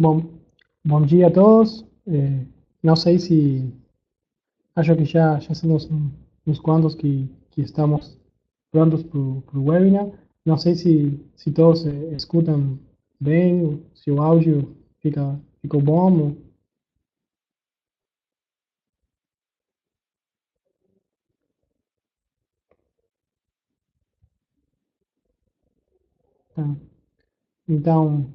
Bom, bom dia a todos. Não sei se acho que já somos uns quantos que estamos prontos para o webinar. Não sei se todos escutam bem, se o áudio ficou bom. Tá. Então,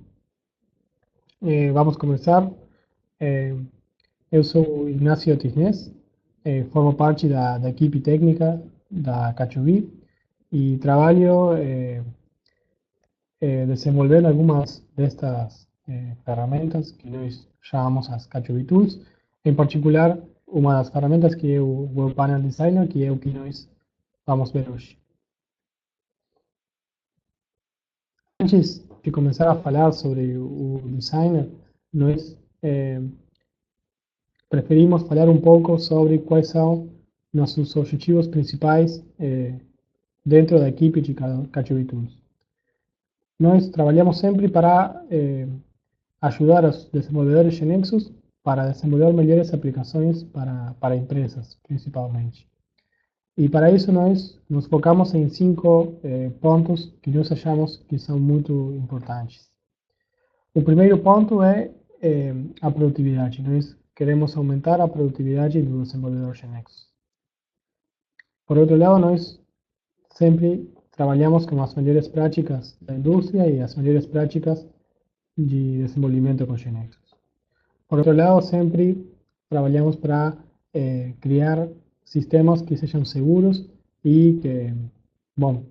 vamos começar. Eh, eu sou Ignacio Tisnés, formo parte da equipe técnica da Cachoeira e trabalho desenvolver algumas destas ferramentas que nós chamamos as Kajabi Tools, em particular uma das ferramentas que é o Web Panel Designer, que é o que nós vamos ver hoje. Antes de começar a falar sobre o designer, nós preferimos falar um pouco sobre quais são nossos objetivos principais dentro da equipe de Kajabi Tools. Nós trabalhamos sempre para ayudar a los desarrolladores de Nexus para desenvolver melhores aplicações para empresas, principalmente. E para isso nós nos focamos em cinco pontos que nós achamos que são muito importantes. O primeiro ponto é a produtividade. Nós queremos aumentar a produtividade do desenvolvedor de Nexus. Por outro lado, nós sempre trabalhamos com as melhores práticas da indústria e as melhores práticas de desenvolvimento com Nexus. Por outro lado, sempre trabalhamos para criar sistemas que sejam seguros e que, bom,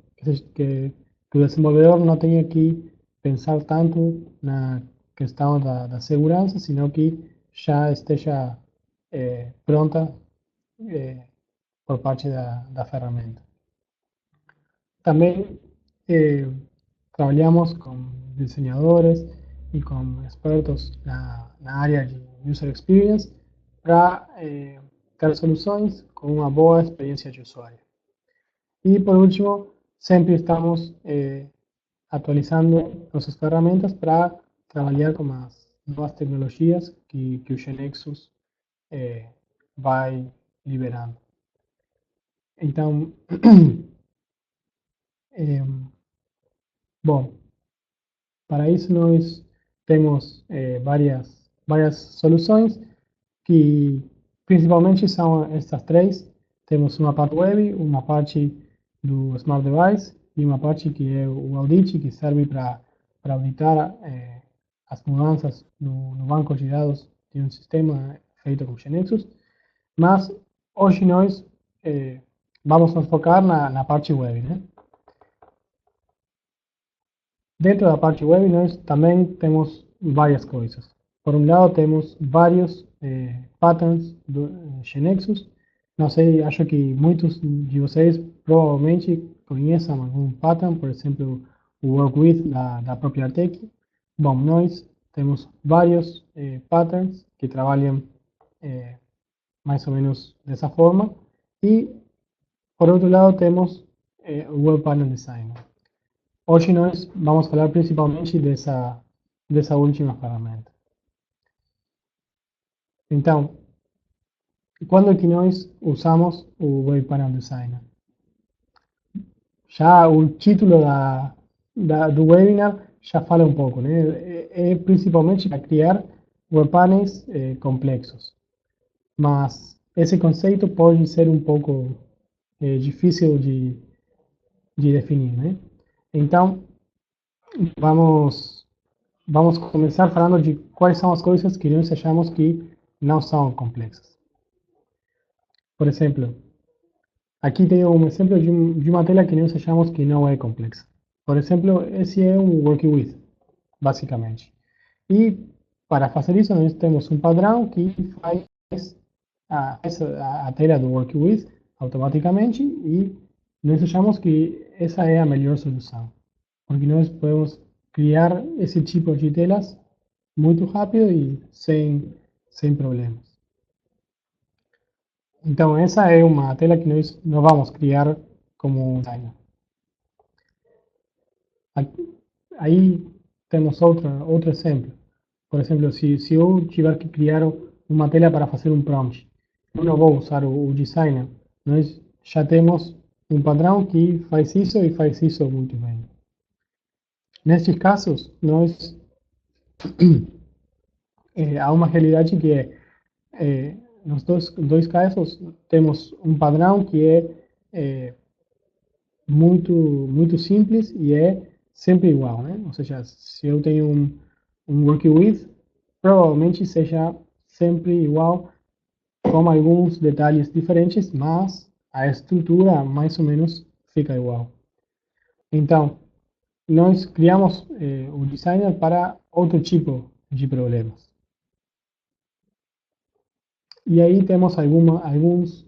que o desenvolvedor não tenha que pensar tanto na questão da segurança, sino que já esteja pronta por parte da ferramenta. Também trabalhamos com desenhadores e com expertos na área de User Experience para ter soluções com uma boa experiência de usuário. E por último, sempre estamos atualizando nossas ferramentas para trabalhar com as novas tecnologias que o GeneXus vai liberando. Então, bom, para isso nós temos várias soluções que principalmente são estas três. Temos uma parte web, uma parte do Smart Device e uma parte que é o Audit, que serve para auditar as mudanças no banco de dados de um sistema feito com GeneXus. Mas hoje nós vamos nos focar na parte web, né? Dentro da parte web, nós também temos várias coisas. Por um lado, temos vários patterns do GeneXus. Não sei, acho que muitos de vocês provavelmente conheçam algum pattern, por exemplo, o Work With da própria Tech. Bom, nós temos vários patterns que trabalham mais ou menos dessa forma. E, por outro lado, temos o Web Panel Designer. Hoje nós vamos falar principalmente dessa última ferramenta. Então, quando é que nós usamos o Web Panel Designer? Já o título do webinar já fala um pouco, né? É principalmente para criar web panels complexos. Mas esse conceito pode ser um pouco difícil de definir, né? Então, vamos começar falando de quais são as coisas que nós achamos que não são complexas. Por exemplo, aqui tem um exemplo de uma tela que nós achamos que não é complexa. Por exemplo, esse é um Work With, basicamente. E para fazer isso, nós temos um padrão que faz a tela do Work With automaticamente e nós achamos que essa é a melhor solução. Porque nós podemos criar esse tipo de telas muito rápido e sem problemas. Então, essa é uma tela que nós não vamos criar como designer. Aí temos outro exemplo. por exemplo, se eu tiver que criar uma tela para fazer um prompt, eu não vou usar o designer. Nós já temos um padrão que faz isso e faz isso muito bem. Nesses casos, nós há uma realidade que nos dois casos, temos um padrão que é muito simples e é sempre igual, né? Ou seja, se eu tenho um work with, provavelmente seja sempre igual, com alguns detalhes diferentes, mas a estrutura mais ou menos fica igual. Então, nós criamos o designer para outro tipo de problemas. E aí temos alguns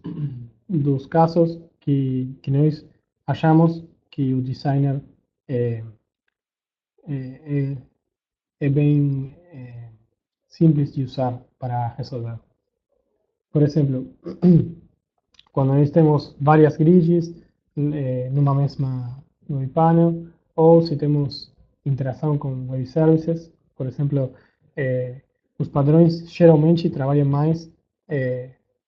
dos casos que nós achamos que o designer é, é, é bem simples de usar para resolver. Por exemplo, quando nós temos várias grids numa mesma web panel, ou se temos interação com web services, por exemplo, os padrões geralmente trabalham mais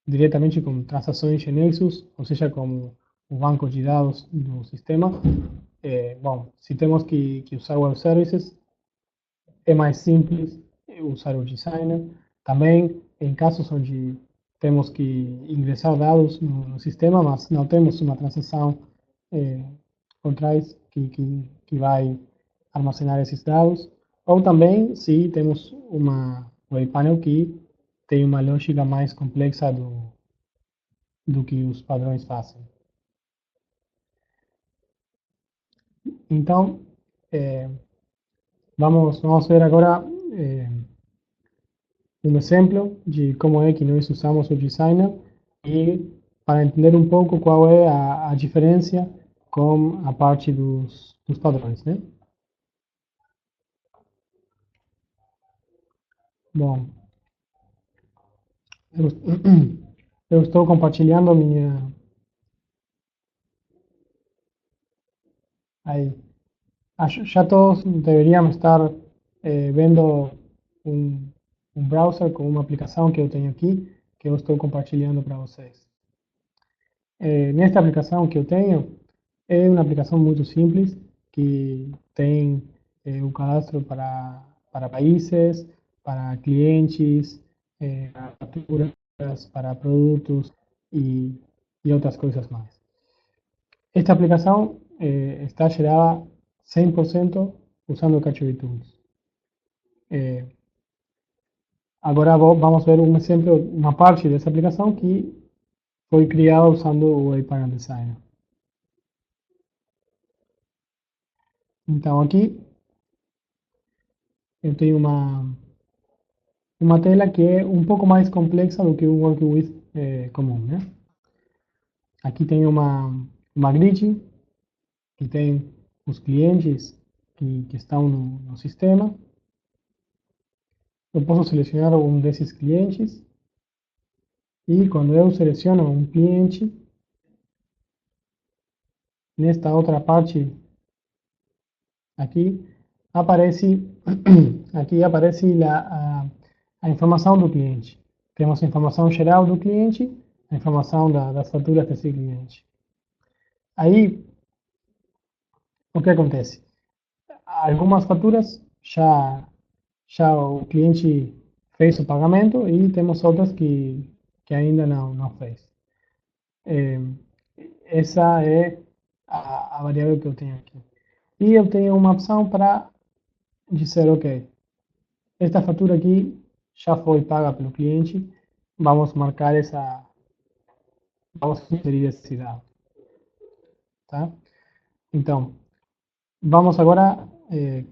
diretamente com transações em Nexus, ou seja, com o banco de dados do sistema. Bom, se temos que usar web services, é mais simples usar o designer. Também em casos onde temos que ingressar dados no sistema, mas não temos uma transação por trás que vai armazenar esses dados. Ou também se temos uma web panel que tem uma lógica mais complexa do que os padrões fazem. Então, vamos ver agora um exemplo de como é que nós usamos o designer e para entender um pouco qual é a diferença com a parte dos padrões, né? Bom, eu, eu estou compartilhando minha... Aí, já todos deveríamos estar vendo um, um browser com uma aplicação que eu tenho aqui, que eu estou compartilhando para vocês. Nesta aplicação que eu tenho, é uma aplicação muito simples, que tem o cadastro para países, para clientes, para faturas, para produtos e outras coisas mais. Esta aplicação está gerada 100% usando Kajabi Tools. Agora vamos ver um exemplo, uma parte dessa aplicação que foi criada usando o Webpanel Designer. Então aqui eu tenho uma tela que é um pouco mais complexa do que um Work With comum, né? Aqui tem uma grid que tem os clientes que estão no sistema. Eu posso selecionar um desses clientes e quando eu seleciono um cliente, nesta outra parte aqui aparece a informação do cliente. Temos a informação geral do cliente, a informação das faturas desse cliente. Aí, o que acontece? Algumas faturas já o cliente fez o pagamento e temos outras que ainda não fez. Essa é a variável que eu tenho aqui. E eu tenho uma opção para dizer, ok, esta fatura aqui já foi paga pelo cliente, vamos marcar vamos inserir esse dado, tá? Então, vamos agora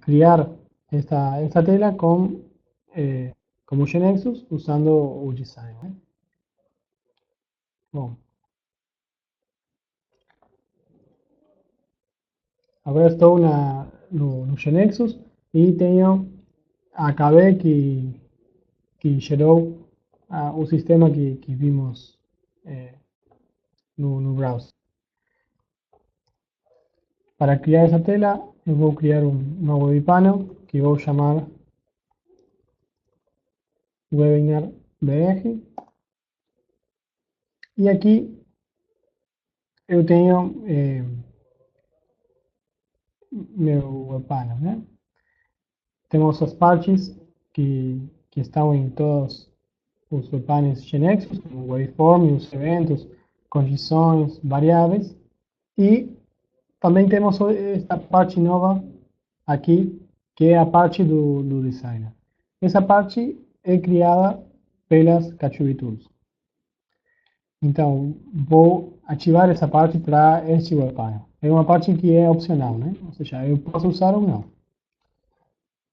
criar esta tela como Genexus usando o design, né? Bom, agora estou no Genexus e tenho a KB que gerou o sistema que vimos no browser. Para criar essa tela, eu vou criar uma web panel que vou chamar Webinar BR. E aqui eu tenho meu webpanel, né? Temos as partes que estão em todos os webpanes Genexus, como o waveform, os eventos, condições, variáveis. E também temos esta parte nova aqui, que é a parte do designer. Essa parte é criada pelas Kachubi Tools. Então, vou ativar essa parte para este webpanel. É uma parte que é opcional, né? Ou seja, eu posso usar ou não.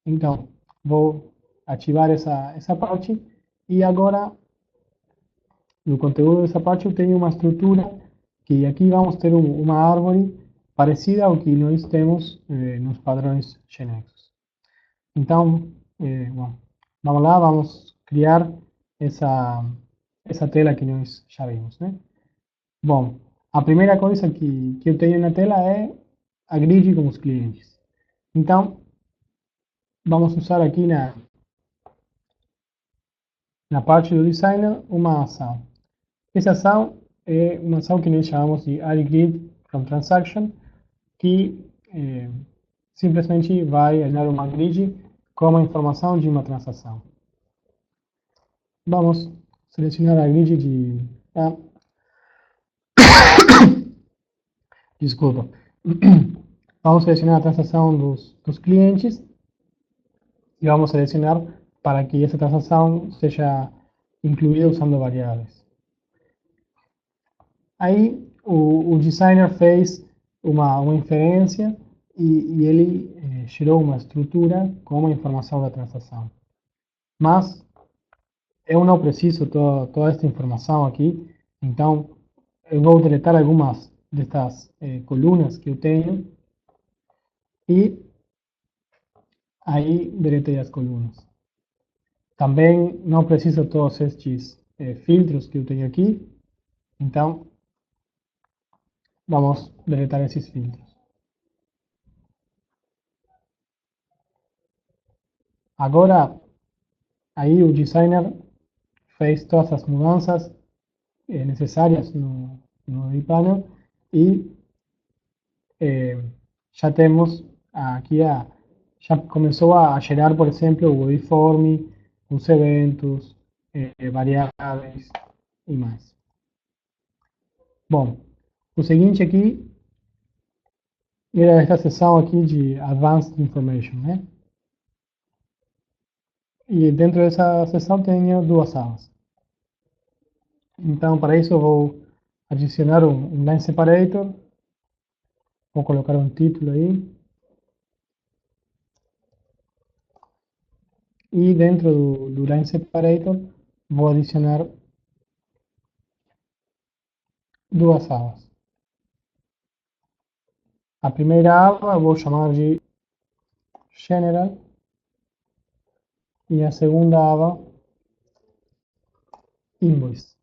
Então, vou ativar essa parte e agora, no conteúdo dessa parte, eu tenho uma estrutura que aqui vamos ter uma árvore parecida ao que nós temos nos padrões Genexus. Então, bom, vamos lá, vamos criar essa tela que nós já vimos, né? Bom, a primeira coisa que eu tenho na tela é a grid com os clientes. Então, vamos usar aqui na parte do designer uma ação. Essa ação é uma ação que nós chamamos de add grid from transaction, que simplesmente vai adicionar uma grid com a informação de uma transação. Vamos selecionar a grid de... desculpa. Vamos selecionar a transação dos clientes e vamos selecionar para que essa transação seja incluída usando variáveis. Aí o designer fez uma inferência e ele gerou uma estrutura com a informação da transação. Mas eu não preciso toda esta informação aqui, então eu vou deletar algumas destas colunas que eu tenho e aí deletei as colunas. Também não preciso todos estes filtros que eu tenho aqui, então vamos deletar esses filtros. Agora, aí o designer fez todas as mudanças necessárias no ePanel e já temos aqui já começou a gerar, por exemplo, o waveform, os eventos, variáveis e mais. Bom, o seguinte aqui era esta seção aqui de Advanced Information, né? E dentro dessa seção tenho duas salas. Então, para isso eu vou adicionar um line separator. Vou colocar um título aí. E dentro do line separator vou adicionar duas abas. A primeira aba eu vou chamar de General e a segunda aba Invoice.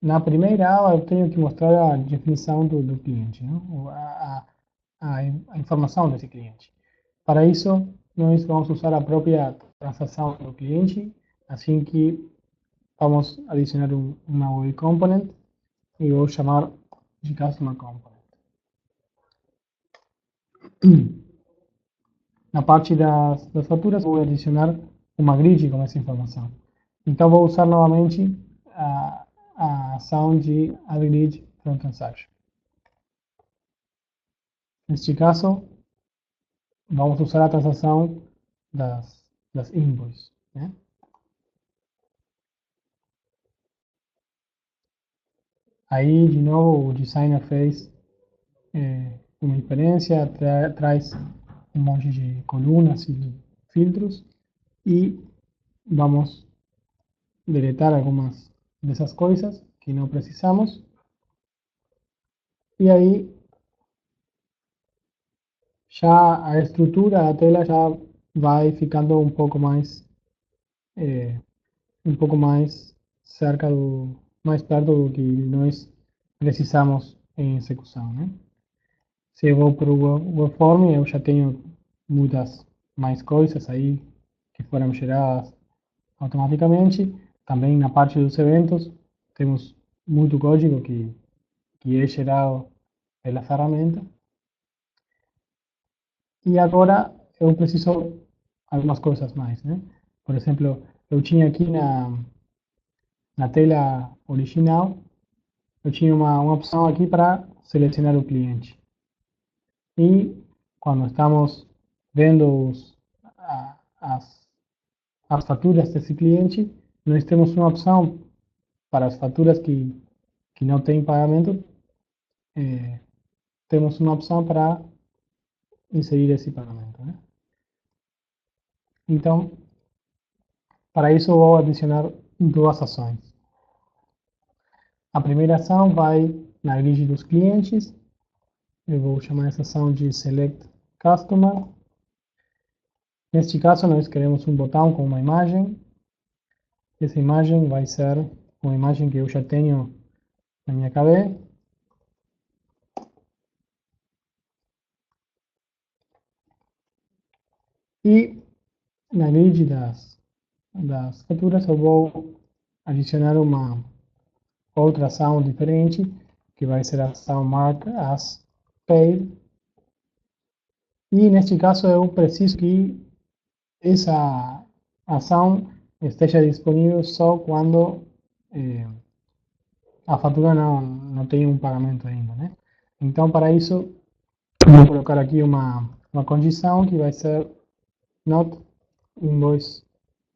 Na primeira aba eu tenho que mostrar a definição do cliente, né? a informação desse cliente. Para isso, nós vamos usar a própria transação do cliente, assim que vamos adicionar uma web component e vou chamar de customer component. Na parte das faturas, vou adicionar uma grid com essa informação. Então, vou usar novamente a ação de add grid from transaction. Neste caso, vamos usar a transação das invoices, né? Aí, de novo, o designer fez uma inferência, traz um monte de colunas e filtros e vamos deletar algumas dessas coisas que não precisamos. E aí, já a estrutura da tela já vai ficando um pouco mais cerca mais perto do que nós precisamos em execução, né? Se eu vou para o Waveform, eu já tenho muitas mais coisas aí que foram geradas automaticamente. Também na parte dos eventos, temos muito código que é gerado pela ferramenta. E agora eu preciso algumas coisas mais, né? Por exemplo, eu tinha aqui na tela original, eu tinha uma opção aqui para selecionar o cliente. E quando estamos vendo as faturas desse cliente, nós temos uma opção para as faturas que não têm pagamento, temos uma opção para inserir esse pagamento, né? Então, para isso eu vou adicionar duas ações. A primeira ação vai na grid dos clientes, eu vou chamar essa ação de Select Customer. Neste caso, nós queremos um botão com uma imagem. Essa imagem vai ser uma imagem que eu já tenho na minha KDE. E na grid das faturas eu vou adicionar uma outra ação diferente, que vai ser a ação Mark as Paid. E neste caso eu preciso que essa ação esteja disponível só quando a fatura não tem um pagamento ainda, né? Então, para isso, vou colocar aqui uma condição que vai ser not invoice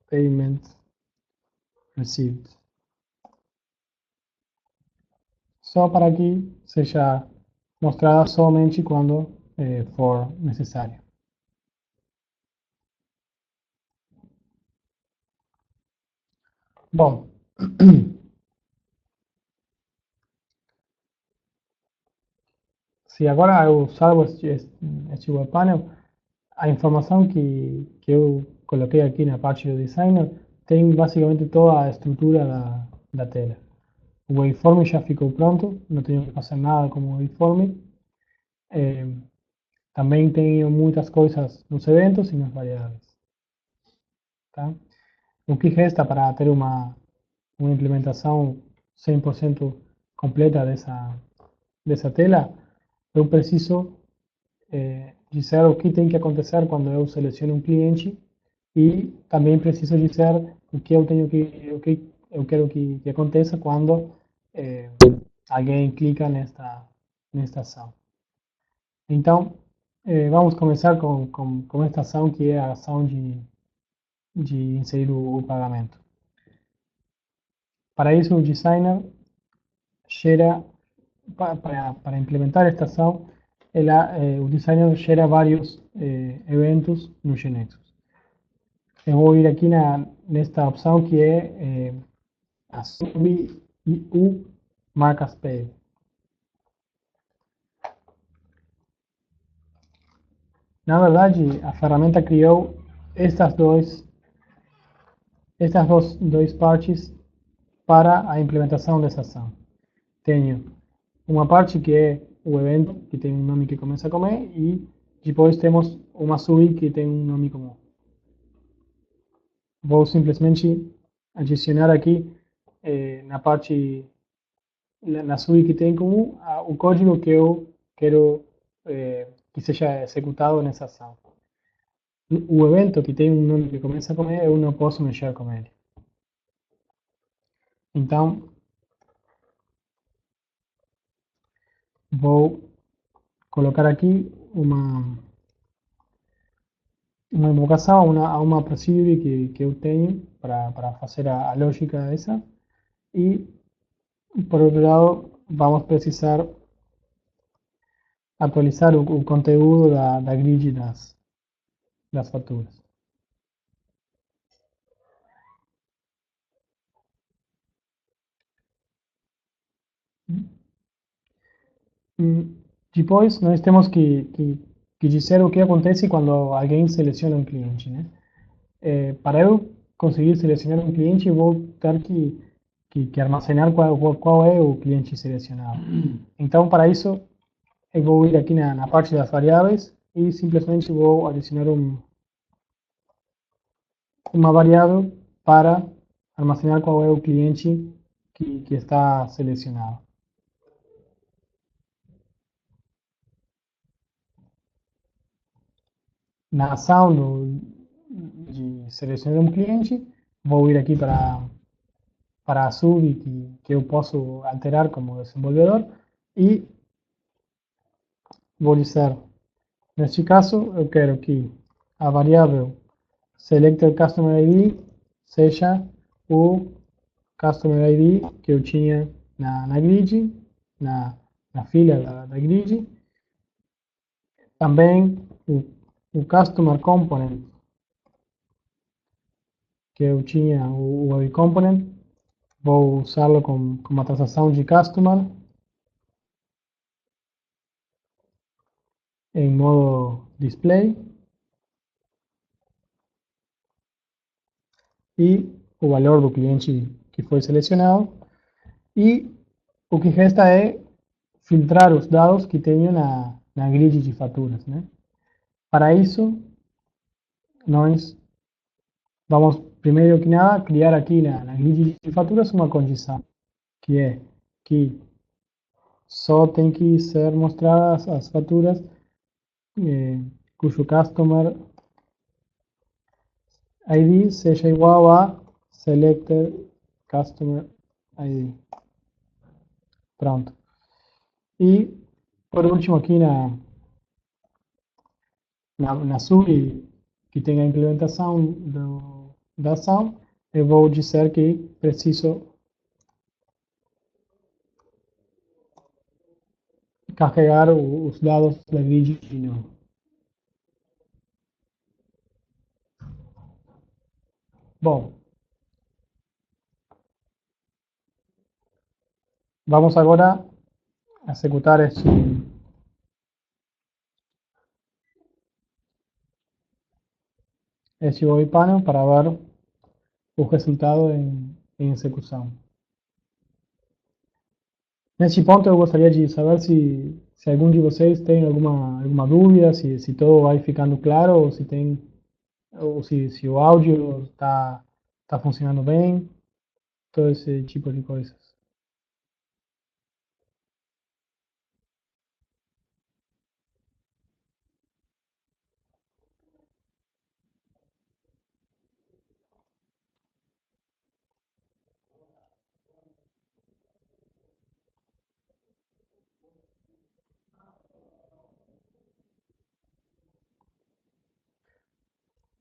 payment received. Só para que seja mostrada somente quando for necessário. Bom, se agora eu salvo este webpanel, a informação que eu coloquei aqui na parte do designer tem basicamente toda a estrutura da tela. O waveform já ficou pronto, não tenho que fazer nada com o waveform. Também tenho muitas coisas nos eventos e nas variáveis. Tá? O que resta para ter uma implementação 100% completa dessa tela, eu preciso dizer o que tem que acontecer quando eu seleciono um cliente e também preciso dizer o que eu quero que aconteça quando alguém clica nesta ação. Então, vamos começar com esta ação, que é a ação de inserir o pagamento. Para isso, o designer gera, para implementar esta ação, o designer gera vários eventos no GNexus. Eu vou ir aqui nesta opção que é a SUBI-U Marcas Paid. Na verdade, a ferramenta criou estas dois partes para a implementação dessa ação. Tenho uma parte que é o evento, que tem um nome que começa com E, e depois temos uma SUBI que tem um nome comum. Vou simplesmente adicionar aqui na parte, na SUBI que tem comum, o código que eu quero que seja executado nessa ação. O evento que tem um nome que começa com E, eu não posso mexer com ele. Então, vou colocar aqui uma invocação a uma procedure que eu tenho para fazer a lógica essa. E, por outro lado, vamos precisar atualizar o conteúdo da grid das faturas. Depois, nós temos que dizer o que acontece quando alguém seleciona um cliente, né? Para eu conseguir selecionar um cliente, eu vou ter que armazenar qual é o cliente selecionado. Então, para isso, eu vou ir aqui na parte das variáveis e simplesmente vou adicionar uma variável para armazenar qual é o cliente que está selecionado. Na ação de selecionar um cliente, vou ir aqui para a sub que eu posso alterar como desenvolvedor e vou dizer, neste caso, eu quero que a variável selected customer ID seja o customer ID que eu tinha na grid, na fila da grid. Também o customer component que eu tinha, o web component, vou usá-lo como uma transação de customer em modo display e o valor do cliente que foi selecionado. E o que resta é filtrar os dados que tenho na grid de faturas, né? Para isso, nós vamos, primeiro que nada, criar aqui na grid de faturas uma condição, que é que só tem que ser mostradas as faturas cujo customer ID seja igual a selected customer ID. Pronto. E, por último, aqui na sub, que tem a implementação da ação, eu vou dizer que preciso carregar os dados da grid de novo. Bom, vamos agora executar este web panel para ver o resultado em execução. Nesse ponto, eu gostaria de saber se algum de vocês tem alguma dúvida, se todo vai ficando claro, ou se tem, ou se o áudio está funcionando bem, todo esse tipo de coisas.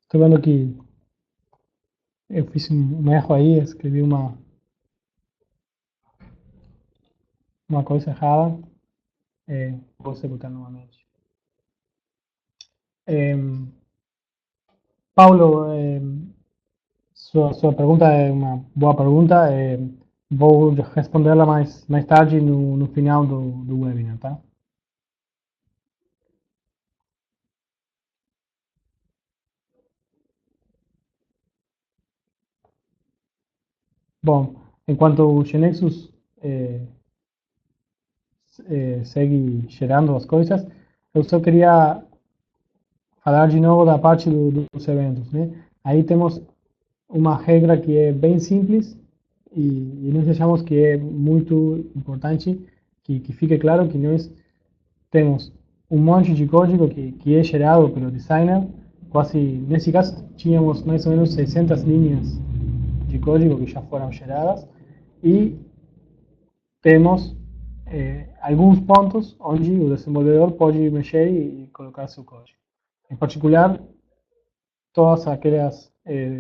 Estou vendo que eu fiz um erro aí, escrevi uma coisa errada. Vou executar novamente. Paulo, sua pergunta é uma boa pergunta. Vou respondê-la mais tarde no final do webinar, tá? Bom, enquanto o Genexus segue gerando as coisas, eu só queria falar de novo da parte dos eventos, né? Aí temos uma regra que é bem simples e nós achamos que é muito importante que fique claro que nós temos um monte de código que é gerado pelo designer, quase, nesse caso, tínhamos mais ou menos 600 linhas de código que já foram geradas e temos alguns pontos onde o desenvolvedor pode mexer e colocar seu código. Em particular, todas aquelas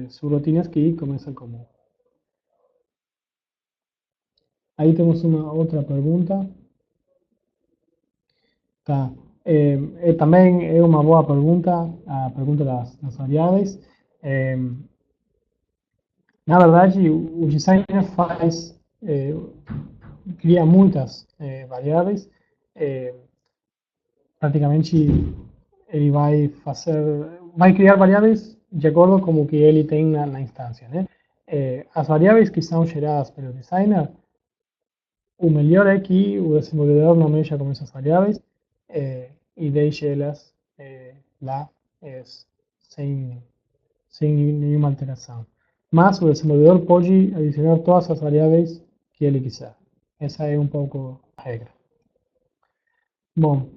subrotinas que começam como. Aí temos uma outra pergunta. Tá. Também é uma boa pergunta, a pergunta das variáveis. Na verdade, o designer cria muitas variáveis. Praticamente, ele vai criar variáveis de acordo com o que ele tem na instância, né? As variáveis que são geradas pelo designer, o melhor é que o desenvolvedor não mexa com essas variáveis e deixe elas lá sem, sem nenhuma alteração. Mas o desenvolvedor pode adicionar todas as variáveis que ele quiser. Essa é um pouco a regra. Bom,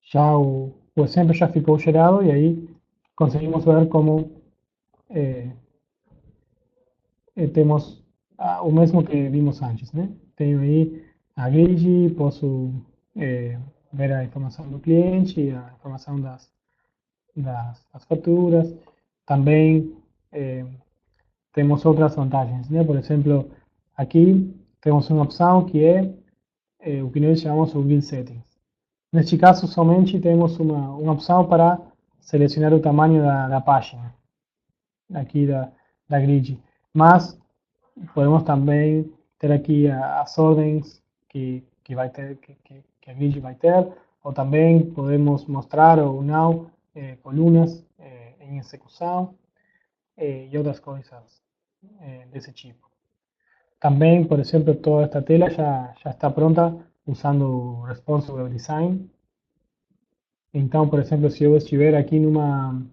já o exemplo já ficou gerado e aí conseguimos ver como temos o mesmo que vimos antes, né? Tenho aí a grid, posso ver a informação do cliente, a informação das faturas. Também temos outras vantagens, né? Por exemplo, aqui temos uma opção que é o que nós chamamos o Grid Settings. Neste caso, somente temos uma opção para selecionar o tamanho da página, aqui da grid. Mas podemos também ter aqui as ordens que vai ter, que a grid vai ter, ou também podemos mostrar ou não colunas em execução e outras coisas desse tipo. Também, por exemplo, toda esta tela já está pronta usando o Responsive Web Design. Então, por exemplo, se eu estiver aqui num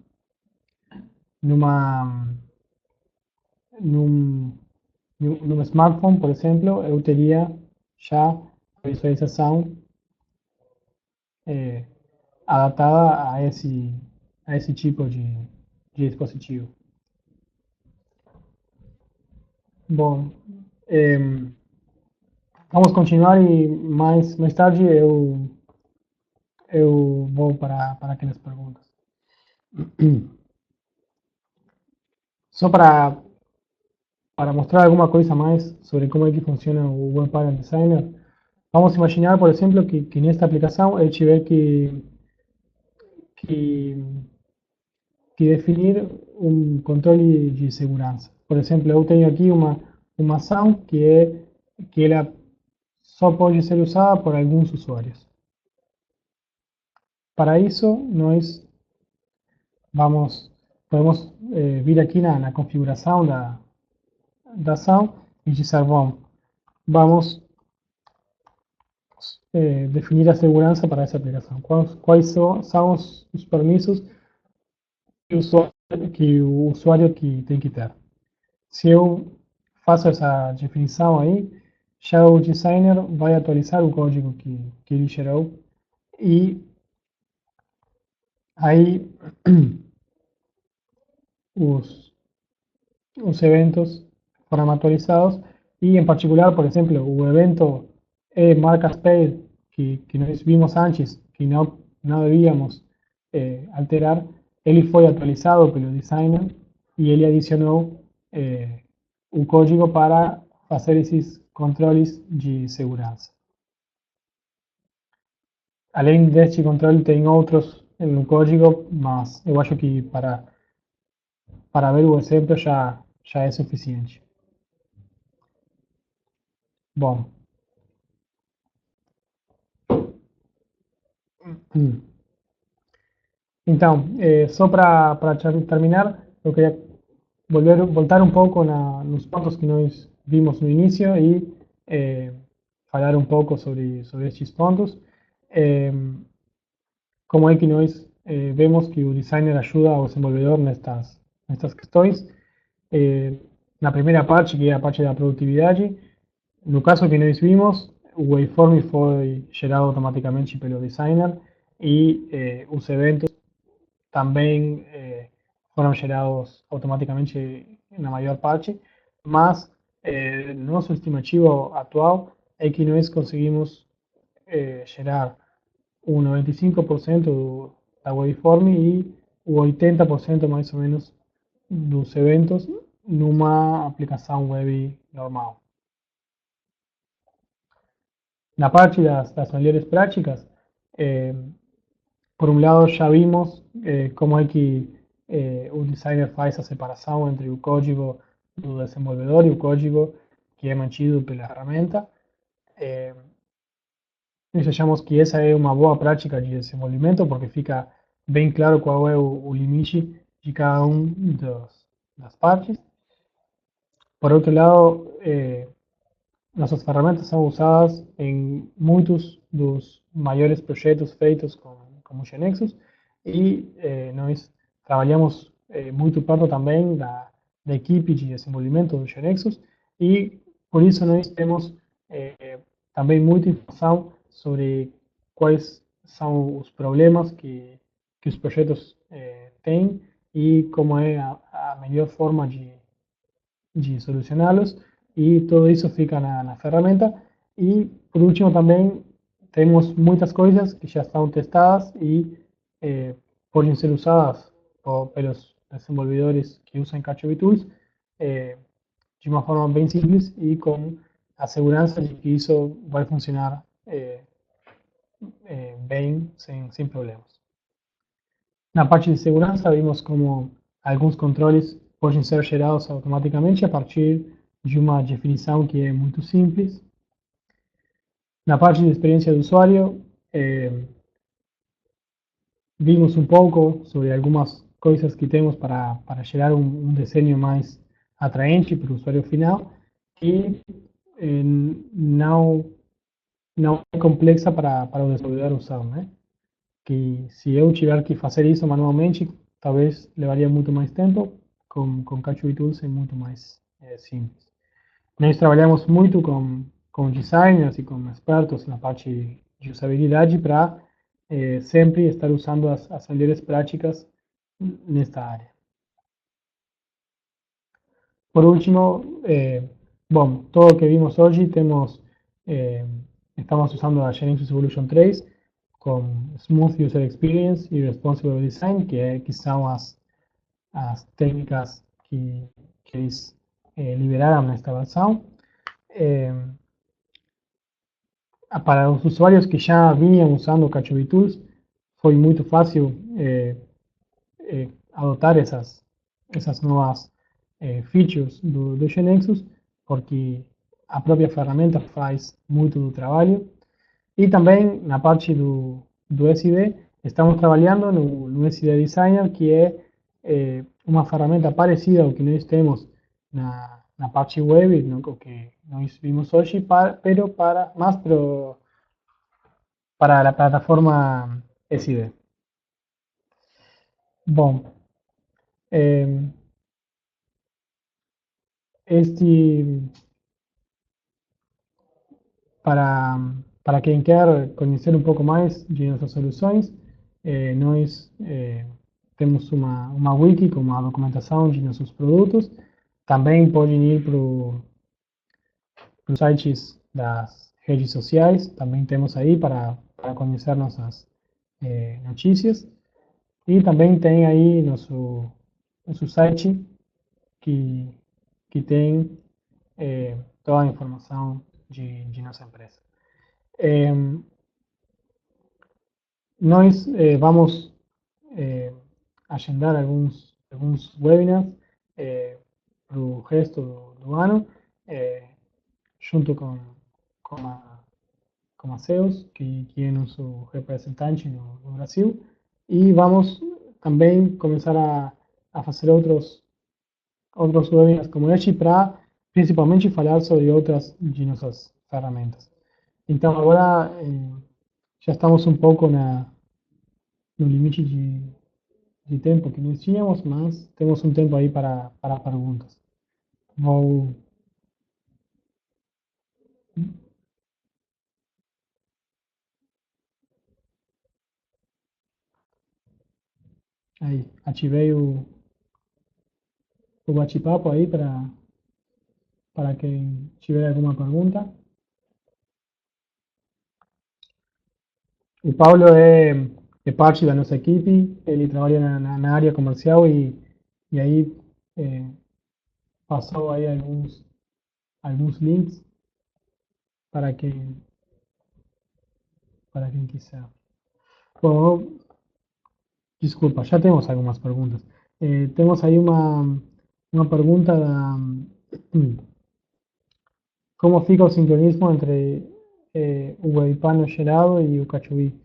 smartphone, por exemplo, eu teria já a visualização adaptada a esse tipo de dispositivo. Bom, vamos continuar e mais tarde eu vou para aquelas perguntas. Só para mostrar alguma coisa mais sobre como é que funciona o Web Panel Designer, vamos imaginar, por exemplo, que nesta aplicação eu tiver que definir um controle de segurança. Por exemplo, eu tenho aqui uma ação que ela só pode ser usada por alguns usuários. Para isso, nós podemos vir aqui na configuração da ação e dizer, bom, vamos definir a segurança para essa aplicação. Quais são os permissos que o usuário que tem que ter. Se eu faço essa definição aí, já o designer vai atualizar o código que ele gerou e aí os eventos foram atualizados e, em particular, por exemplo, o evento marcas paid que nós vimos antes, que não devíamos alterar, ele foi atualizado pelo designer e ele adicionou o código para fazer esses controles de segurança. Além deste controle, tem outros no código, mas eu acho que para ver o exemplo já é suficiente. Bom. Então, só para terminar, eu queria voltar um pouco nos pontos que nós vimos no início e falar um pouco sobre estes pontos. Como é que nós vemos que o designer ajuda ao desenvolvedor nestas questões. Na primeira parte, que é a parte da produtividade, no caso que nós vimos, o waveform foi gerado automaticamente pelo designer e os eventos também foram gerados automaticamente na maior parte, mas nosso estimativo atual é que nós conseguimos gerar o 95% da waveform e o 80% mais ou menos dos eventos numa aplicação web normal. Na parte das melhores práticas, por um lado já vimos como é que o designer faz a separação entre o código do desenvolvedor e o código que é mantido pela ferramenta. Nós achamos que essa é uma boa prática de desenvolvimento porque fica bem claro qual é o limite de cada das partes. Por outro lado, nossas ferramentas são usadas em muitos dos maiores projetos feitos com como GeneXus, e nós trabalhamos muito perto também da equipe de desenvolvimento do GeneXus, e por isso nós temos também muita informação sobre quais são os problemas que os projetos têm e como é a melhor forma de solucioná-los, e tudo isso fica na ferramenta. E por último também temos muitas coisas que já estão testadas e podem ser usadas pelos desenvolvedores que usam Kajabi Tools de uma forma bem simples e com a segurança de que isso vai funcionar bem, sem problemas. Na parte de segurança, vimos como alguns controles podem ser gerados automaticamente a partir de uma definição que é muito simples. Na parte de experiência do usuário, vimos um pouco sobre algumas coisas que temos para gerar um desenho mais atraente para o usuário final e não é complexa para o desenvolvedor usar, né? Que se eu tiver que fazer isso manualmente, talvez levaria muito mais tempo. Com Kajabi Tools é muito mais simples. Nós trabalhamos muito com designers e com expertos na parte de usabilidade para sempre estar usando as melhores práticas nesta área. Por último, bom, todo o que vimos hoje estamos usando a GeneXus Evolution 3 com Smooth User Experience e Responsible Design, que são as técnicas que eles liberaram nesta versão. Para os usuários que já vinham usando o Kajabi Tools, foi muito fácil adotar essas novas features do GeneXus, porque a própria ferramenta faz muito do trabalho. E também na parte do SD, estamos trabalhando no SD Designer, que é uma ferramenta parecida ao que nós temos na parte web, no que nós vimos hoje, pero para a plataforma SD. Bom, para quem quer conhecer um pouco mais de nossas soluções, nós temos uma wiki com a documentação de nossos produtos. Também podem ir para os sites das redes sociais, também temos aí para conhecer nossas notícias. E também tem aí nosso site que tem toda a informação de nossa empresa. Nós vamos agendar alguns webinars para o resto do ano, junto com a CEOS, que é nosso representante no Brasil, e vamos também começar a fazer outros webinars como este para principalmente falar sobre outras de nossas ferramentas. Então agora já estamos um pouco no limite de tempo que nós tínhamos, mas temos um tempo aí para perguntas. Vou aí, ativei o bate-papo aí para quem tiver alguma pergunta. O Paulo é parte da nossa equipe, ele trabalha na área comercial e aí passou aí alguns links para quem quiser. Bom, desculpa, já temos algumas perguntas. Temos aí uma pergunta como fica o sincronismo entre o Webpanel gerado e o Kajabi.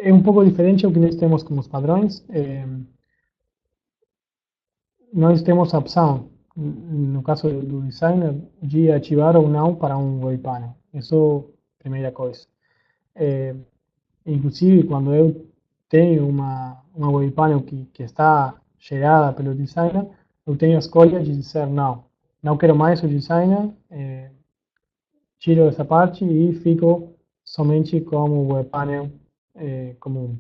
É um pouco diferente o que nós temos como os padrões. Nós temos a opção, no caso do designer, de ativar ou não para um Webpanel. Isso é a primeira coisa. inclusive quando eu tenho uma web panel que está gerada pelo designer, eu tenho a escolha de dizer não, não quero mais o designer, tiro essa parte e fico somente como web panel comum.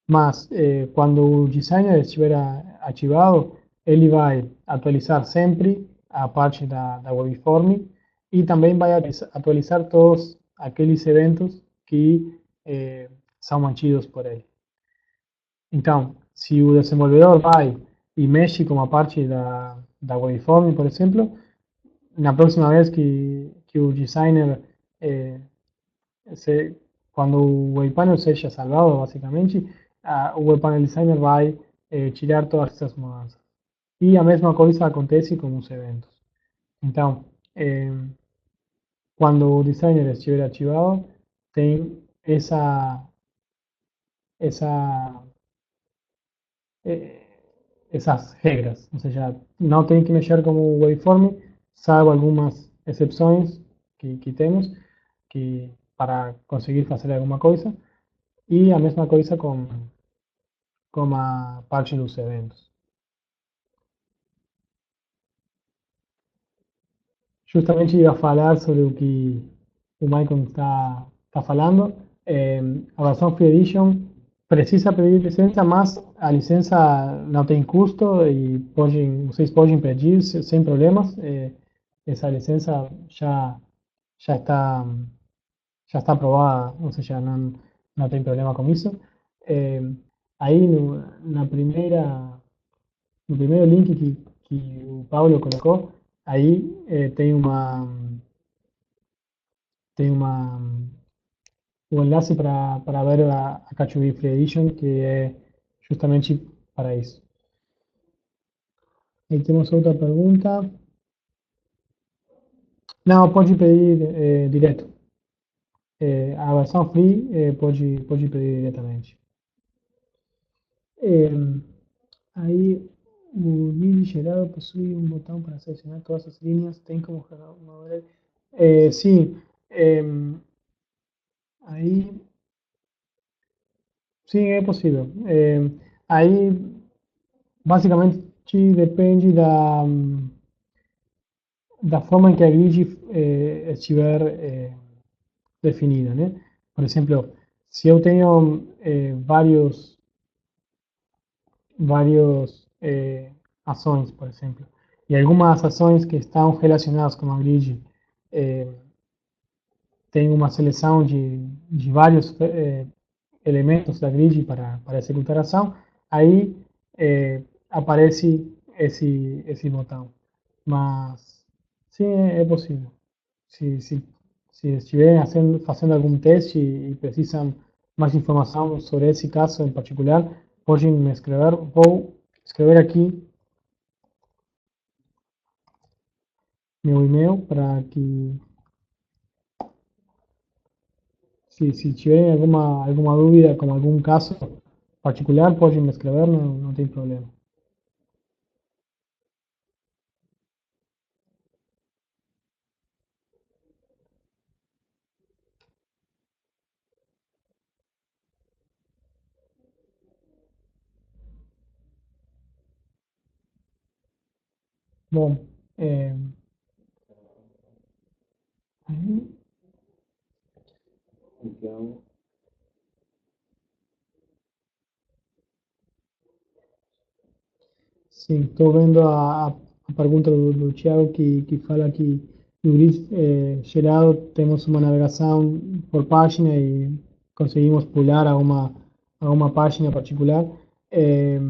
Mas quando o designer estiver ativado, ele vai atualizar sempre a parte da Webform e também vai atualizar todos aqueles eventos que são mantidos por ele. Então, se o desenvolvedor vai e mexe com a parte da Webform, por exemplo, na próxima vez que o designer eh, se, quando o web panel seja salvado, basicamente, o web panel designer vai tirar todas essas mudanças. E a mesma coisa acontece com os eventos. Então, eh, quando o designer estiver ativado, tem essa, eh, essas regras. Ou seja, não tem que mexer com o waveform, salvo algumas exceções que temos que, para conseguir fazer alguma coisa. E a mesma coisa com a parte dos eventos. Justamente ia falar sobre o que o Michael está falando. A versão Free Edition precisa pedir licença, mas a licença não tem custo e vocês podem pedir sem problemas. Essa licença já está, já está aprovada, ou seja, não tem problema com isso. Eh, Aí na no primeiro link que o Paulo colocou, aí tem um enlace para ver a Kachubi Free Edition, que é justamente para isso. Aí temos outra pergunta. Não, pode pedir direto. A versão free pode pedir diretamente. Aí o vídeo gerado possui um botão para selecionar todas as linhas, tem como gerar uma hora. Sim, aí sim é possível. Aí basicamente depende da forma em que a grid estiver definida, né? Por exemplo, se eu tenho vários ações, por exemplo, e algumas ações que estão relacionadas com a grid eh, têm uma seleção de vários elementos da grid para executar a ação, aí aparece esse botão. Mas sim, é possível. Se, se, se estiverem fazendo algum teste e precisam mais informação sobre esse caso em particular, podem me escrever. Vou escrever aqui meu e-mail para que, se tiverem alguma dúvida com algum caso particular, podem me escrever, não tem problema. Bom, aí, Então, sim, estou vendo a pergunta do Thiago que fala que no grid gerado temos uma navegação por página e conseguimos pular a uma página particular. Eh,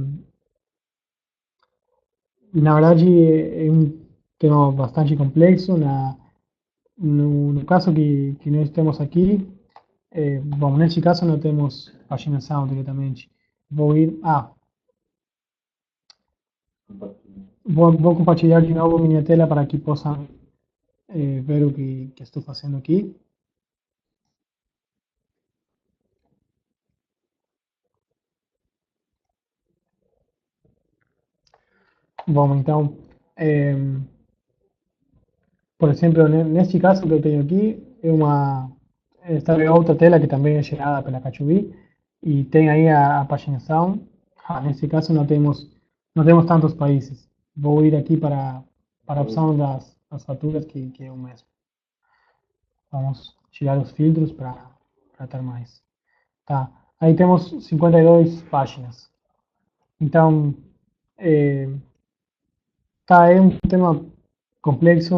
Na verdade é um tema bastante complexo. No caso que nós temos aqui, bom, nesse caso não temos paginação diretamente. Vou ir, vou compartilhar de novo minha tela para que possam ver o que estou fazendo aqui. Bom, então, por exemplo, neste caso que eu tenho aqui, esta é outra tela que também é gerada pela Cachubi e tem aí a paginação. Nesse caso não temos tantos países. Vou ir aqui para a opção das faturas, que é o mesmo. Vamos tirar os filtros para ter mais. Tá. Aí temos 52 páginas. Então, é, tá, é um tema complexo.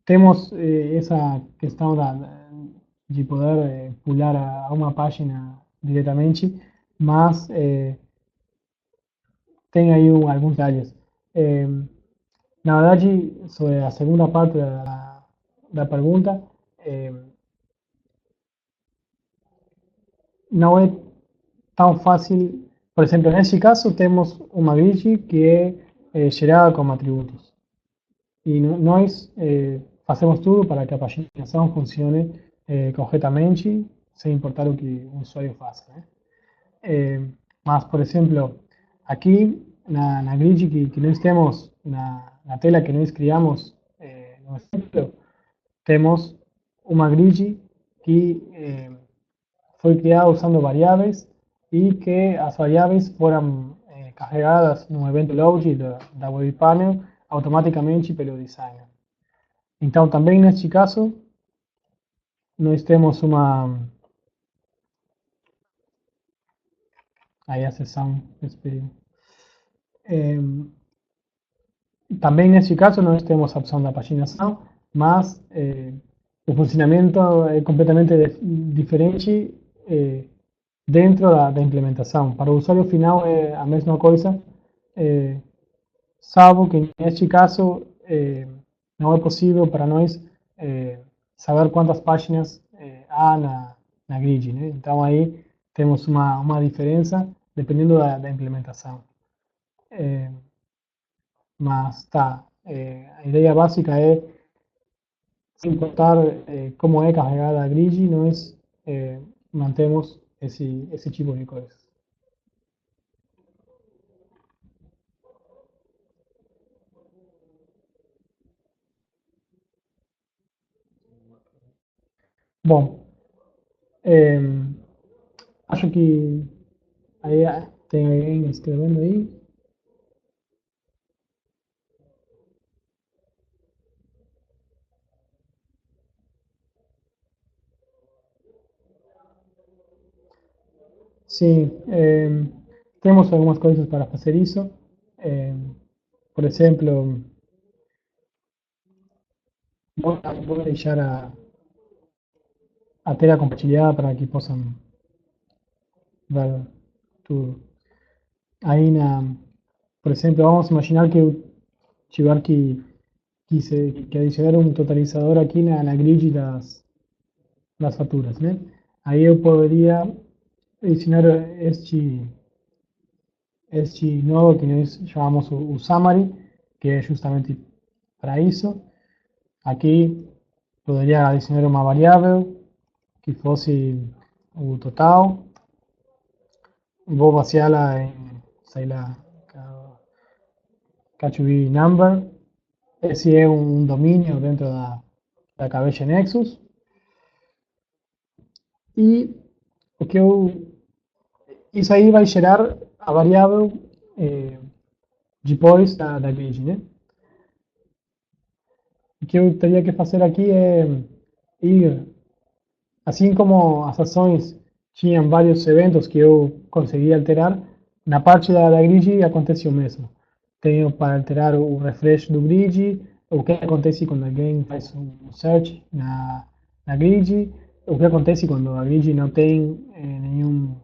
Temos essa questão de poder pular a uma página diretamente, mas tem aí alguns detalhes. Eh, Na verdade, sobre a segunda parte da pergunta, eh, não é tão fácil. Por exemplo, nesse caso, temos uma grid que é gerada como atributos. E nós fazemos tudo para que a paginação funcione corretamente, sem importar o que o usuário faça. Né? Mas, por exemplo, aqui na grid que nós temos, na tela que nós criamos no exemplo, temos uma grid que foi criada usando variáveis e que as variáveis foram carregadas no evento load da web panel automaticamente pelo designer. Então, também neste caso, nós temos aí a seção espelho. Também nesse caso nós temos a opção da paginação, mas o funcionamento é completamente diferente dentro da implementação. Para o usuário final é a mesma coisa, salvo que neste caso não é possível para nós saber quantas páginas há na grid. Né? Então aí temos uma diferença dependendo da implementação. Mas tá, a ideia básica é, sem importar como é carregada a grid, nós mantemos esse tipo de coisas. Bom, eh, acho que aí tem alguém escrevendo aí. Sim, temos algumas coisas para fazer isso. Eh, por exemplo, vou deixar a tela compartilhada para que possam ver tudo. Aí, por exemplo, vamos imaginar que eu tiver que adicionar um totalizador aqui na grid das faturas, né? Aí eu poderia adicionar este nodo que nós chamamos o summary, que é justamente para isso. Aqui poderia adicionar uma variável que fosse o total. Vou baseá-la em, sei lá, Cachubi number. Esse é um domínio dentro da Cabbage Nexus. E o que isso aí vai gerar a variável depois da grid, né? O que eu teria que fazer aqui é ir, assim como as ações tinham vários eventos que eu conseguia alterar, na parte da grid acontece o mesmo. Tenho para alterar o refresh do grid, o que acontece quando alguém faz um search na grid, o que acontece quando a grid não tem nenhum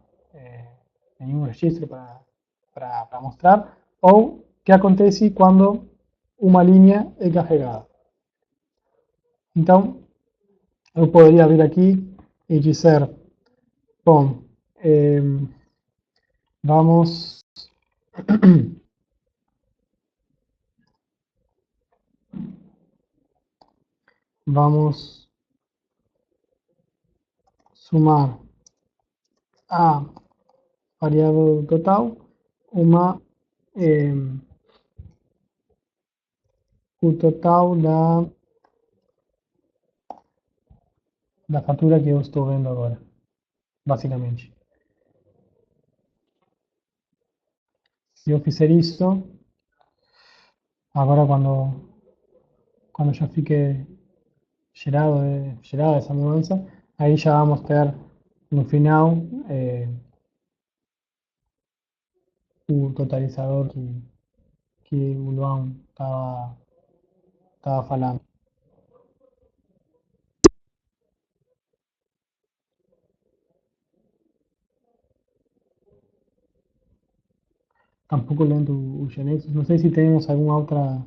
registro para mostrar, ou o que acontece quando uma linha é carregada. Então, eu poderia vir aqui e dizer, bom, vamos vamos sumar a variável total o total da fatura que eu estou vendo agora, basicamente. Se eu fizer isso, agora quando já fique gerada essa mudança, aí já vamos ter no final o totalizador que o Luan estava falando. Tampoco lendo o Genesis. Não sei se temos alguma outra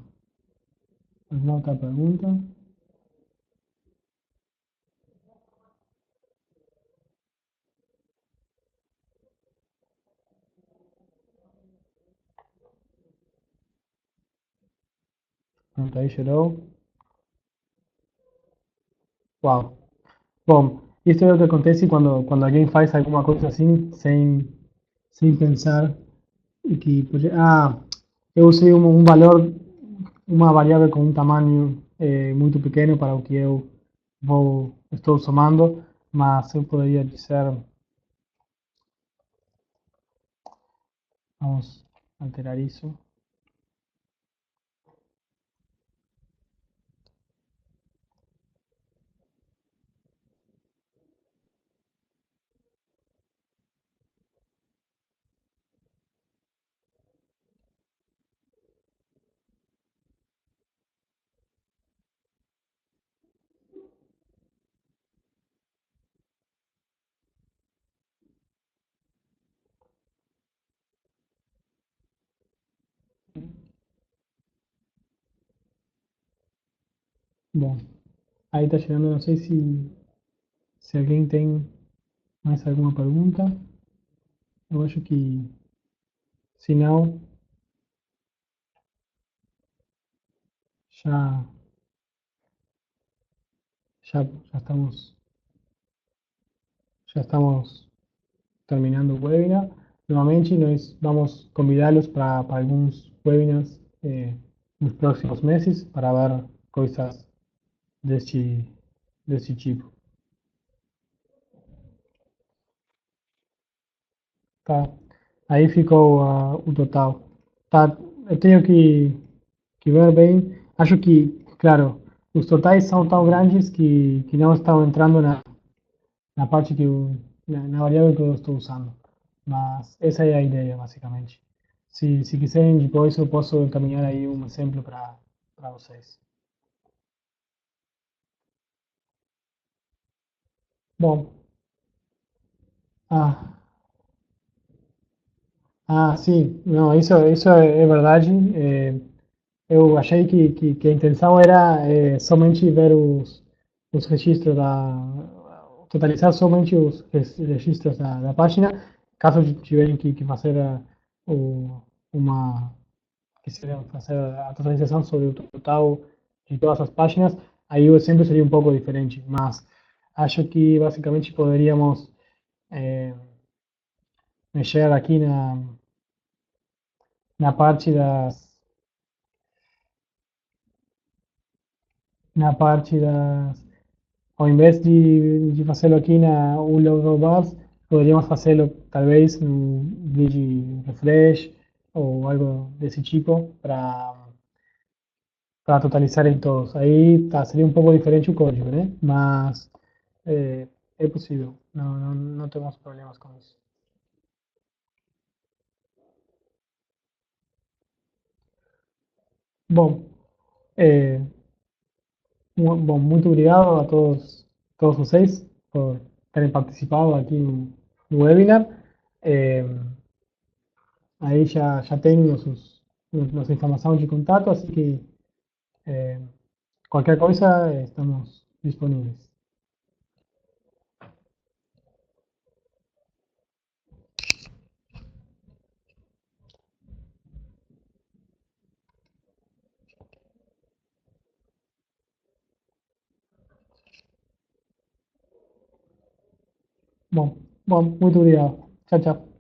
pergunta. Pronto, aí gerou. Uau. Bom, isso é o que acontece quando alguém faz alguma coisa assim, sem pensar e que, eu usei um valor, uma variável com um tamanho muito pequeno para o que estou somando, mas eu poderia dizer, vamos alterar isso. Bom, aí está chegando, não sei se alguém tem mais alguma pergunta. Eu acho que, se não, já, já estamos terminando o webinar. Novamente, nós vamos convidá-los para alguns webinars nos próximos meses para ver coisas deste, desse tipo. Tá? Aí ficou o total. Tá? Eu tenho que ver bem. Acho que, claro, os totais são tão grandes que não estão entrando na parte na variável que eu estou usando. Mas essa é a ideia, basicamente. Se quiserem, depois eu posso encaminhar aí um exemplo para vocês. Bom, ah, sim, não, isso é verdade. Eu achei que a intenção era somente ver os registros totalizar somente os registros da página, caso tiverem que fazer uma, quisieran fazer a totalização sobre o total de todas as páginas, aí o exemplo seria um pouco diferente, mas acho que basicamente poderíamos eh, mexer aqui na parte na parte das ao invés de fazê-lo aqui na Ultra Bars, poderíamos fazê-lo talvez no Digi Refresh ou algo desse tipo para totalizar em todos. Aí tá, seria um pouco diferente o código, né? Mas é, é possível, não temos problemas com isso. Bom, é, bom, muito obrigado a todos vocês por terem participado aqui no webinar. É, aí já tem nossa informação de contato, assim que é, qualquer coisa estamos disponíveis. Bom, muito obrigado. Tchau, tchau.